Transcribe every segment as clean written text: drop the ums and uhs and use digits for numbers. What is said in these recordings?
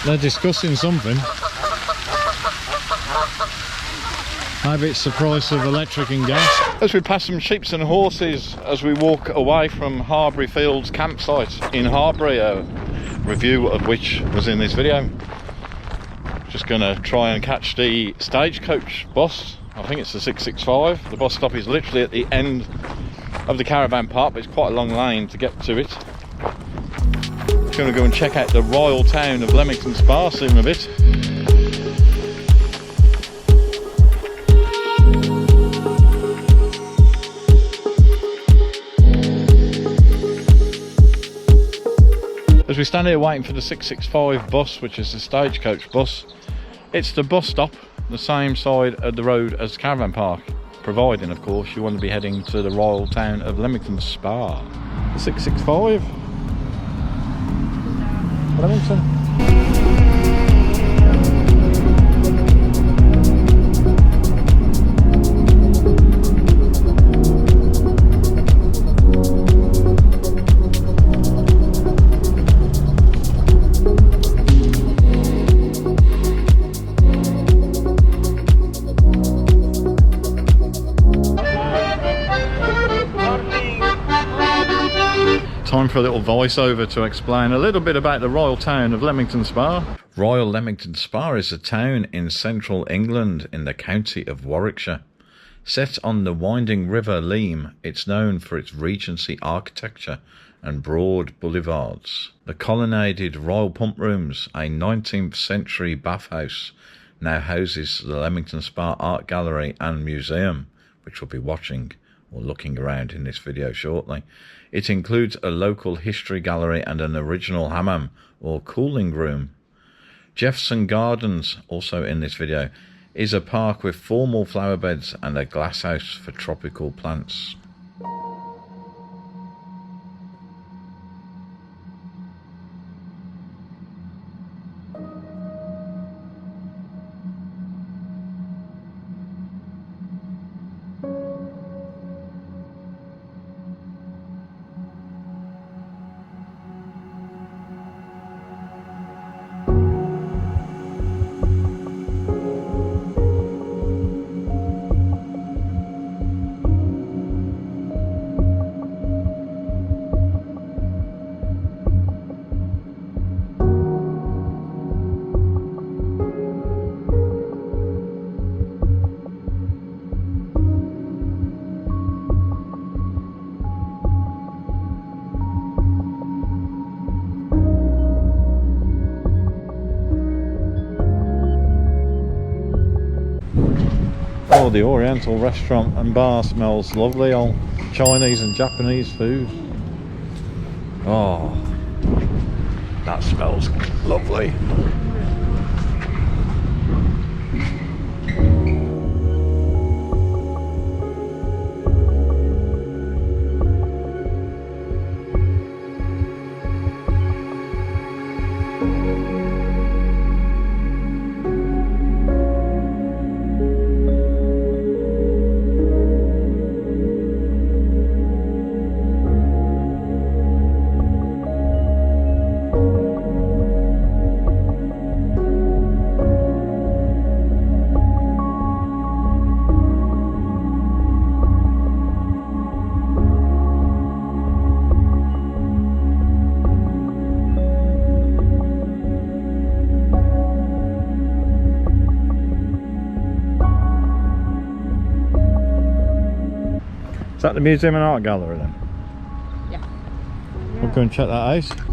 They're discussing something. Maybe it's the price of electric and gas. As we pass some sheep and horses as we walk away from Harbury Fields campsite in Harbury, a review of which was in this video. Just going to try and catch the stagecoach bus. I think it's the 665. The bus stop is literally at the end of the caravan park, but it's quite a long lane to get to it. Just going to go and check out the royal town of Leamington Spa soon a bit. As we stand here waiting for the 665 bus, which is the stagecoach bus, it's the bus stop, the same side of the road as Caravan Park, providing, of course, you want to be heading to the royal town of Leamington Spa. The 665. Leamington. Time for a little voiceover to explain a little bit about the royal town of Leamington Spa. Royal Leamington Spa is a town in central England in the county of Warwickshire. Set on the winding river Leam, it's known for its Regency architecture and broad boulevards. The colonnaded royal pump rooms, a 19th century bathhouse, now houses the Leamington Spa Art Gallery and Museum, which we'll be watching or looking around in this video shortly. It includes a local history gallery and an original hammam or cooling room. Jefferson Gardens, also in this video, is a park with formal flower beds and a glasshouse for tropical plants. Oh, the Oriental restaurant and bar smells lovely, all Chinese and Japanese food. Oh, that smells lovely. Is that the Museum and Art Gallery then? Yeah. We'll go and check that out.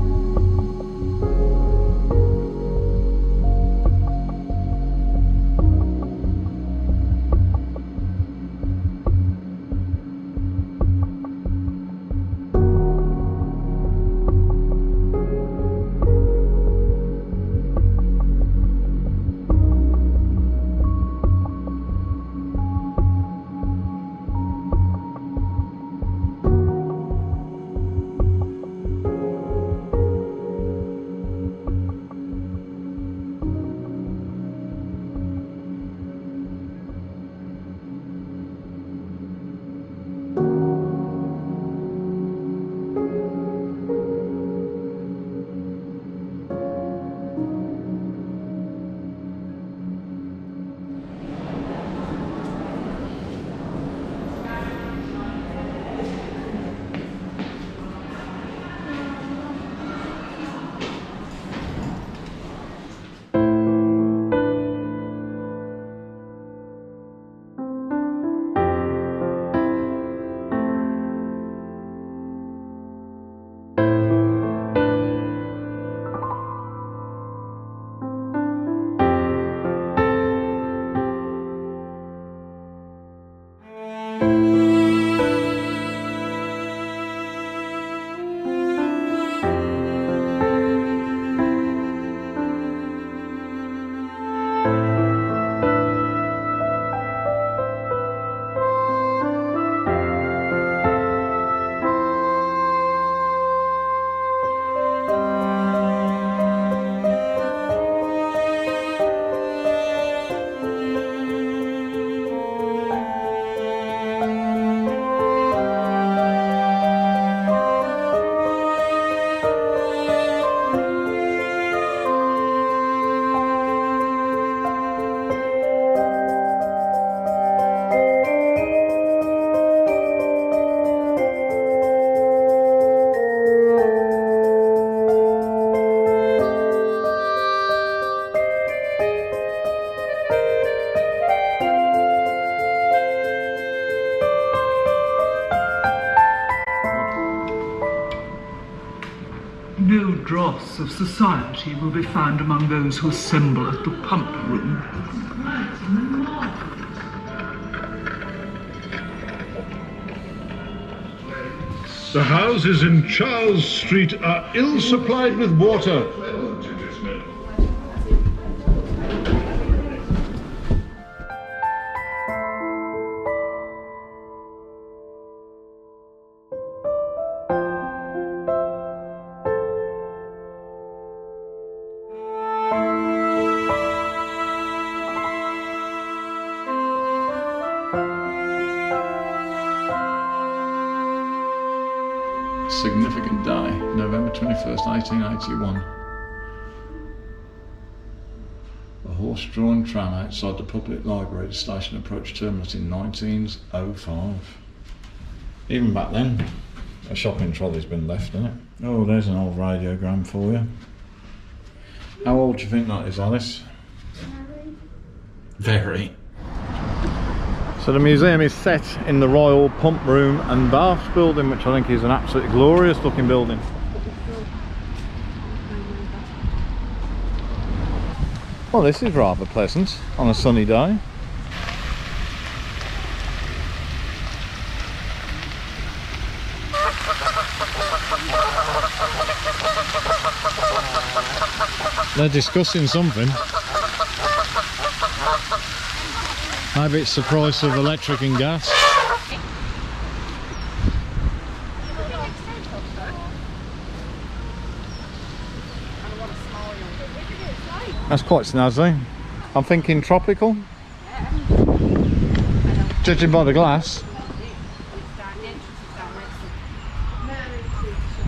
No dross of society will be found among those who assemble at the pump room. The houses in Charles Street are ill supplied with water. Significant day, November 21st, 1881. A horse-drawn tram outside the public library at the station approached terminus in 1905. Even back then, a shopping trolley's been left, hasn't it? Oh, there's an old radiogram for you. How old do you think that is, Alice? Very. So the museum is set in the Royal Pump Room and Baths building, which I think is an absolutely glorious looking building. Well, this is rather pleasant on a sunny day. They're discussing something. Maybe it's the price of electric and gas. That's quite snazzy. I'm thinking tropical. Judging by the glass.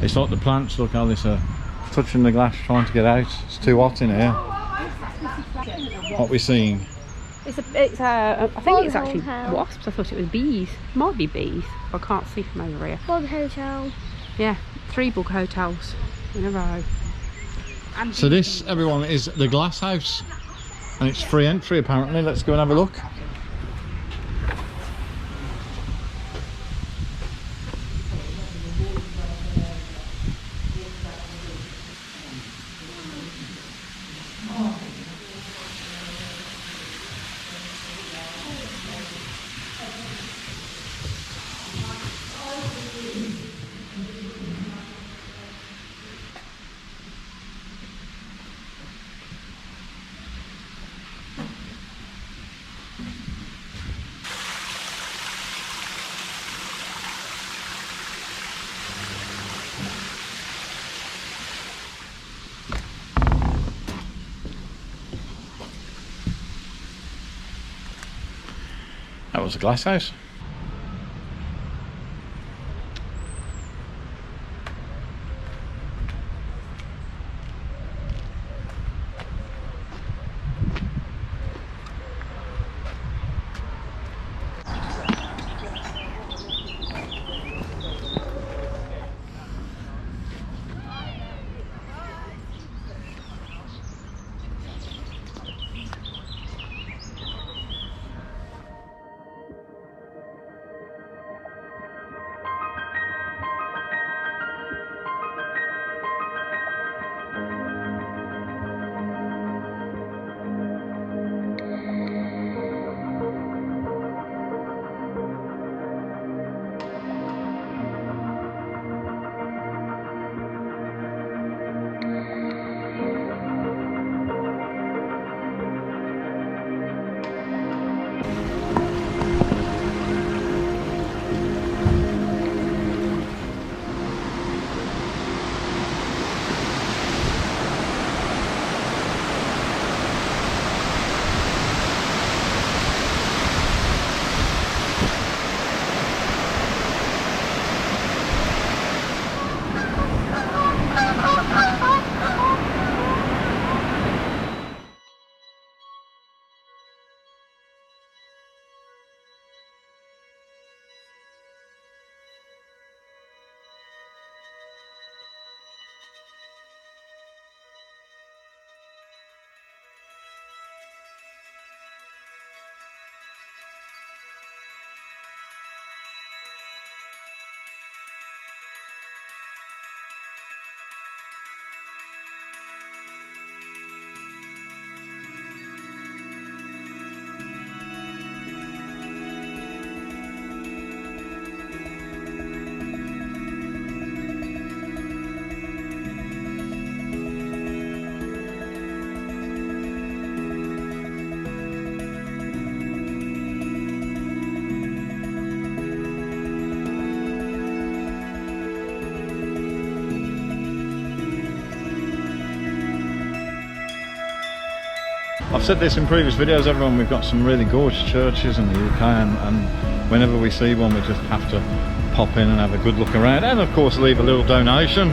It's like the plants, look, Alice, are touching the glass trying to get out. It's too hot in here. What we're seeing. I think it's actually wasps. I thought it was bees. Might be bees. I can't see from over here. Bug hotel. Yeah, 3 bug hotels in a row. So this, everyone, is the Glasshouse, and it's free entry apparently. Let's go and have a look. That was a Glasshouse. I've said this in previous videos, everyone, we've got some really gorgeous churches in the UK, and whenever we see one we just have to pop in and have a good look around, and of course leave a little donation.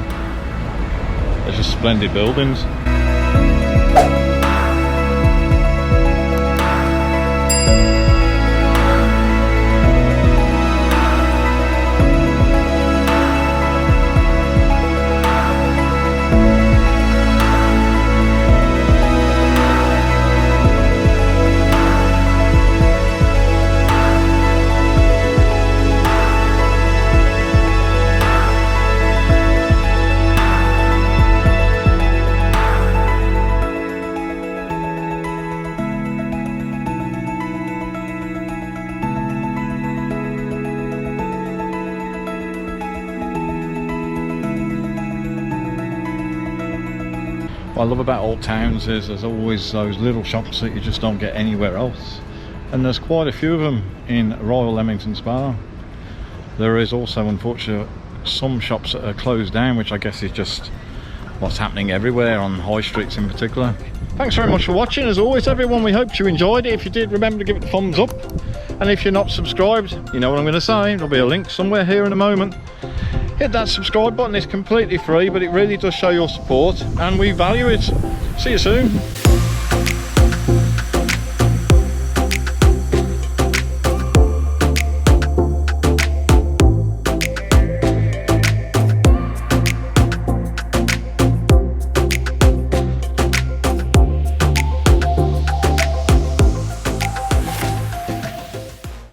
They're just splendid buildings. What I love about old towns is there's always those little shops that you just don't get anywhere else, and there's quite a few of them in Royal Leamington Spa. There is also, unfortunately, some shops that are closed down, which I guess is just what's happening everywhere on high streets in particular. Thanks very much for watching. As always, everyone, we hope you enjoyed it. If you did, remember to give it a thumbs up, and if you're not subscribed, you know what I'm going to say, there'll be a link somewhere here in a moment. Hit that subscribe button. It's completely free, but it really does show your support and we value it. See you soon.